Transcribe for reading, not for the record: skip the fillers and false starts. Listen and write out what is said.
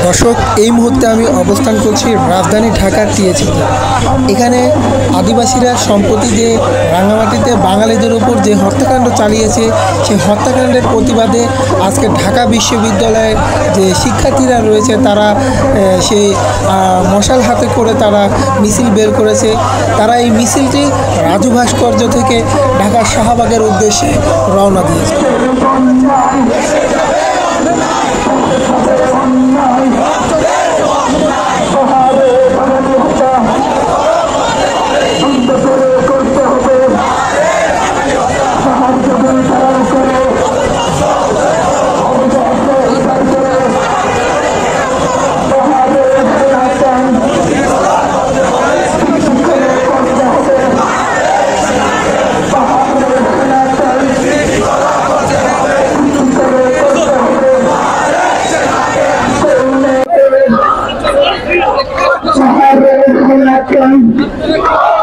দর্শক, এই মুহূর্তে আমি অবস্থান করছি রাজধানী ঢাকার টিএসসিতে। এখানে আদিবাসীরা সম্প্রতি যে রাঙামাটিতে বাঙালিদের উপর যে হত্যাকাণ্ড চালিয়েছে, সেই হত্যাকাণ্ডের প্রতিবাদে আজকে ঢাকা বিশ্ববিদ্যালয়ের যে শিক্ষার্থীরা রয়েছে তারা সেই মশাল হাতে করে তারা মিছিল বের করেছে। তারা এই মিছিলটি রাজু ভাস্কর্য থেকে ঢাকার শাহবাগের উদ্দেশ্যে রওনা দিয়েছে। Sahara